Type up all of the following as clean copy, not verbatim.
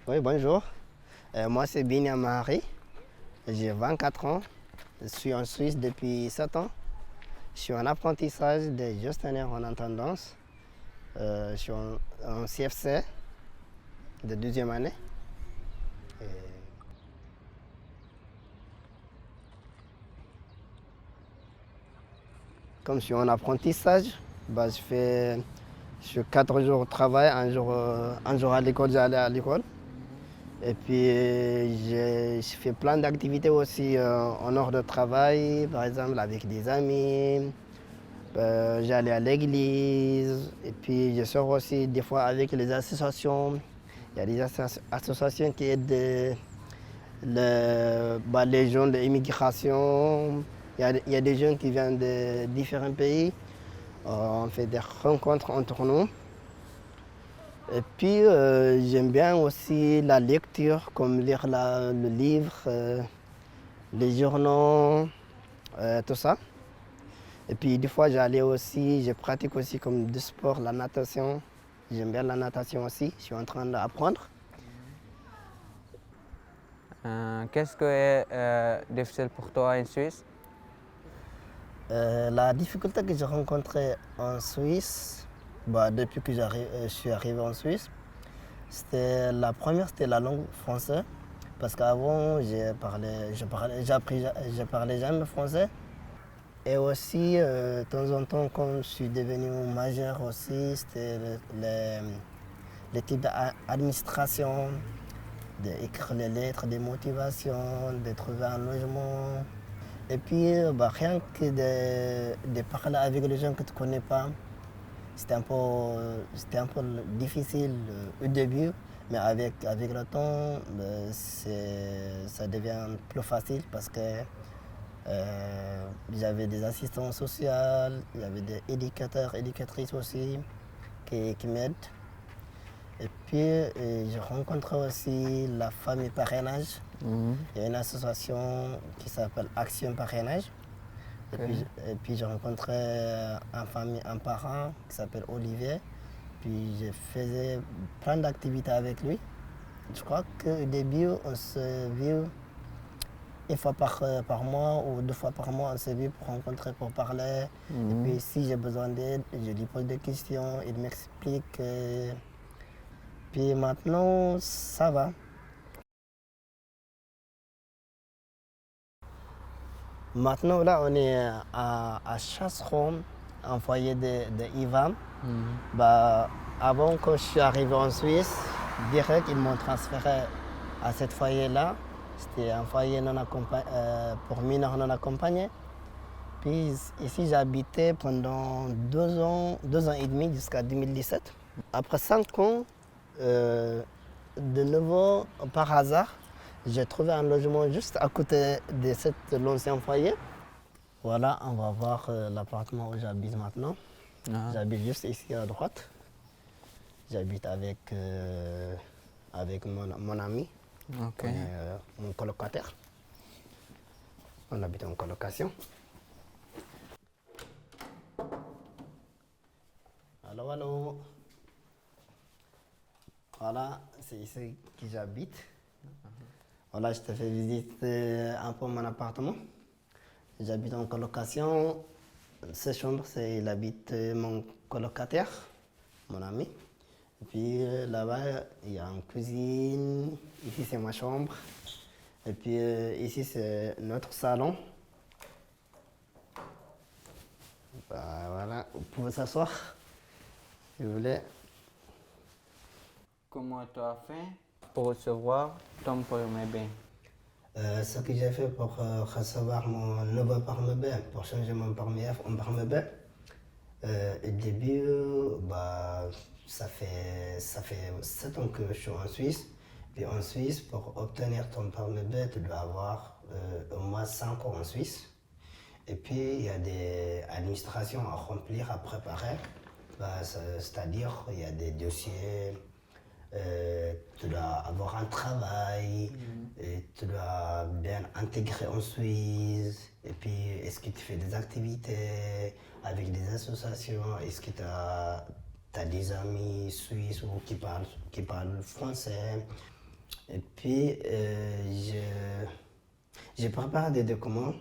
Oui, bonjour. Moi, c'est Binyam Mahari. J'ai 24 ans. Je suis en Suisse depuis 7 ans. Je suis en apprentissage de gestionnaire en intendance. Je suis en CFC de deuxième année. Comme je suis en apprentissage, je fais 4 jours au travail, un jour à l'école, j'allais à l'école. Et puis je fais plein d'activités aussi en hors de travail, par exemple avec des amis. J'allais à l'église et puis je sors aussi des fois avec les associations. Il y a des associations qui aident les gens de l'immigration. Il y a des jeunes qui viennent de différents pays. On fait des rencontres entre nous. Et puis j'aime bien aussi la lecture, comme lire le livre, les journaux, tout ça. Et puis des fois je pratique aussi comme du sport, la natation. J'aime bien la natation aussi, je suis en train d'apprendre. Qu'est-ce qui est difficile pour toi en Suisse? La difficulté que j'ai rencontrée en Suisse, depuis que je suis arrivé en Suisse, la première, c'était la langue française. Parce qu'avant, je parlais jamais français. Et aussi, de temps en temps, quand je suis devenu majeur aussi, c'était le type d'administration, d'écrire les lettres de motivation, de trouver un logement. Et puis, rien que de parler avec les gens que tu ne connais pas, c'était un peu difficile au début, mais avec le temps, ça devient plus facile parce que j'avais des assistants sociaux, il y avait des éducateurs, éducatrices aussi qui m'aident. Et puis, je rencontre aussi la famille parrainage. Il y a une association qui s'appelle Action Parrainage. Et puis j'ai rencontré un parent qui s'appelle Olivier. Puis je faisais plein d'activités avec lui. Je crois qu'au début, on se vit une fois par mois ou 2 fois par mois, on se vit pour rencontrer, pour parler. Et puis si j'ai besoin d'aide, je lui pose des questions, il m'explique. Puis maintenant, ça va. Maintenant, là, on est à Chasseron, un foyer de IVAM. Avant, quand je suis arrivé en Suisse, direct, ils m'ont transféré à ce foyer-là. C'était un foyer pour mineurs non accompagnés. Puis ici, j'ai habité pendant 2 ans et demi jusqu'à 2017. Après 5 ans, de nouveau, par hasard, j'ai trouvé un logement juste à côté de l'ancien foyer. Voilà, on va voir l'appartement où j'habite maintenant. J'habite juste ici à droite. J'habite avec mon ami, mon colocataire. On habite en colocation. Allô, allô. Voilà, c'est ici que j'habite. Voilà, je te fais visiter un peu mon appartement. J'habite en colocation. Cette chambre, il habite mon colocataire, mon ami. Et puis là-bas, il y a une cuisine. Ici, c'est ma chambre. Et puis ici, c'est notre salon. Voilà, vous pouvez s'asseoir si vous voulez. Comment tu as fait pour recevoir ton premier bain? Ce que j'ai fait pour recevoir mon nouveau permis B, pour changer mon permis F en permis B, au début, ça fait 7 ans que je suis en Suisse. Puis en Suisse, pour obtenir ton permis B, tu dois avoir au moins 5 ans en Suisse. Et puis, il y a des administrations à remplir, à préparer. C'est-à-dire, il y a des dossiers Tu dois avoir un travail, et tu dois bien intégrer en Suisse. Et puis, est-ce que tu fais des activités avec des associations? Est-ce que tu as des amis suisses ou qui parlent français? Et puis, j'ai préparé des documents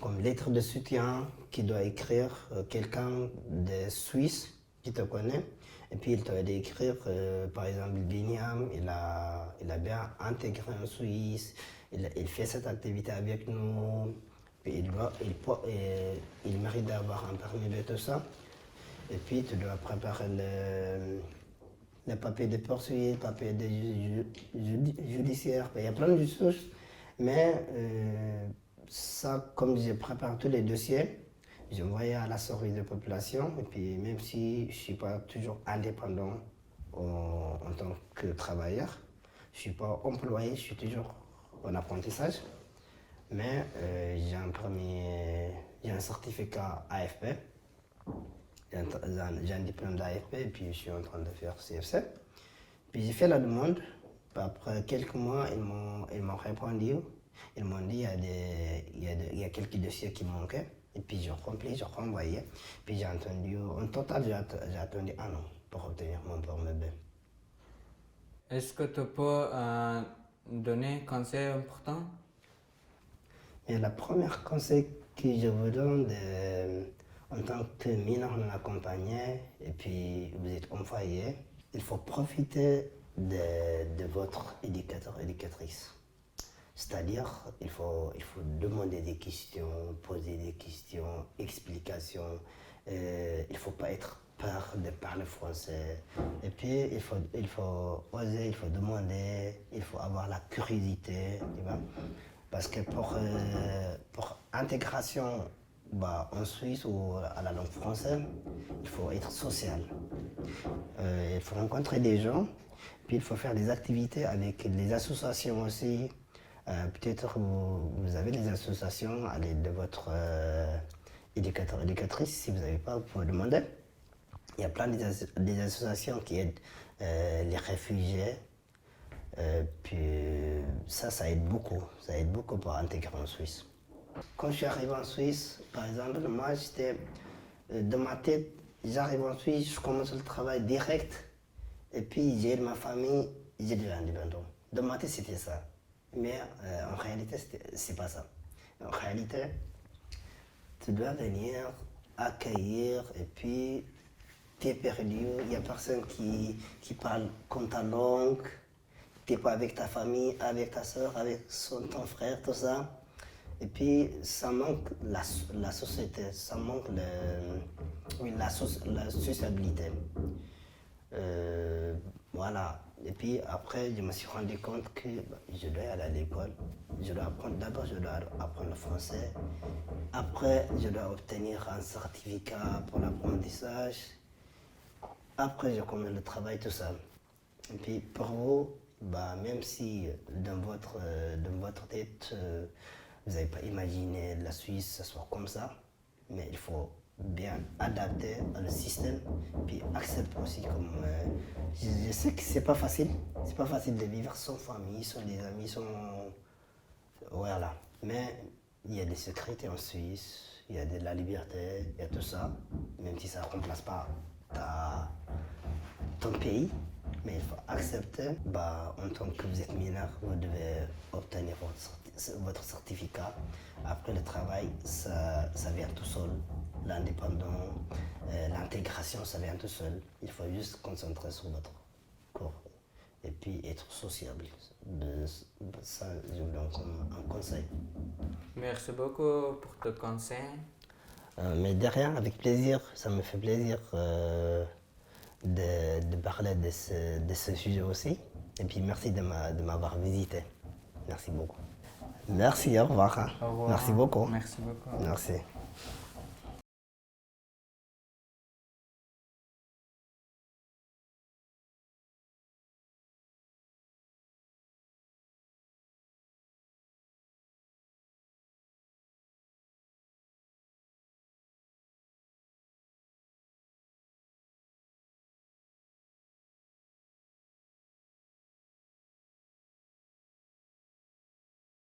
comme lettre de soutien qui doit écrire quelqu'un de Suisse qui te connaît. Et puis il doit écrire, par exemple, Binyam, il a bien intégré en Suisse, il fait cette activité avec nous, puis il mérite d'avoir un permis de tout ça. Et puis tu dois préparer les papiers de poursuite, papiers judiciaires, il y a plein de choses. Mais ça, comme je prépare tous les dossiers, j'ai envoyé à la service de population. Et puis même si je ne suis pas toujours indépendant en tant que travailleur, je ne suis pas employé, je suis toujours en apprentissage. Mais j'ai un certificat AFP, j'ai un diplôme d'AFP et puis je suis en train de faire CFC. Puis j'ai fait la demande. Après quelques mois, ils m'ont répondu. Ils m'ont dit il y a quelques dossiers qui manquaient. Et puis j'ai rempli, j'ai renvoyé. Puis j'ai attendu, en total, j'ai attendu 1 an pour obtenir mon permis B. Est-ce que tu peux donner un conseil important? Et le premier conseil que je vous donne, en tant que mineur non accompagné, et puis vous êtes en foyer, il faut profiter de votre éducateur, éducatrice. C'est-à-dire, il faut demander des questions, poser des questions, explications. Il ne faut pas être peur de parler français. Et puis, il faut oser, il faut demander, il faut avoir la curiosité. Tu vois? Parce que pour intégration en Suisse ou à la langue française, il faut être social. Il faut rencontrer des gens, puis il faut faire des activités avec les associations aussi. Peut-être vous avez des associations à l'aide de votre éducateur, éducatrice. Si vous n'avez pas, vous pouvez demander. Il y a plein des associations qui aident les réfugiés. Puis ça aide beaucoup. Ça aide beaucoup pour intégrer en Suisse. Quand je suis arrivé en Suisse, par exemple, moi, j'étais dans ma tête, j'arrive en Suisse, je commence le travail direct. Et puis j'aide ma famille, j'ai de l'indépendance. Dans ma tête, c'était ça. Mais en réalité, c'est pas ça. En réalité, tu dois venir accueillir et puis tu es perdu. Il n'y a personne qui parle comme ta langue. Tu n'es pas avec ta famille, avec ta soeur, avec ton frère, tout ça. Et puis ça manque la société, ça manque la sociabilité. Voilà. Et puis après, je me suis rendu compte que je dois aller à l'école. D'abord, je dois apprendre le français. Après, je dois obtenir un certificat pour l'apprentissage. Après, je commence le travail tout seul. Et puis pour vous, même si dans votre tête, vous n'avez pas imaginé la Suisse, ça soit comme ça, mais il faut bien adapter le système, puis accepter aussi comme... je sais que c'est pas facile de vivre sans famille, sans des amis, sans... Voilà. Mais il y a des sécurités en Suisse, il y a de la liberté, il y a tout ça, même si ça ne remplace pas ton pays. Mais il faut accepter, en tant que vous êtes mineur, vous devez obtenir votre certificat. Après le travail, ça vient tout seul. L'indépendant, l'intégration, ça vient tout seul. Il faut juste se concentrer sur votre corps et puis être sociable. Ça, je vous donne comme un conseil. Merci beaucoup pour ton conseil. Mais de rien, avec plaisir, ça me fait plaisir de parler de ce sujet aussi. Et puis merci de m'avoir visité. Merci beaucoup. Merci, au revoir. Au revoir. Merci beaucoup. Merci beaucoup. Merci.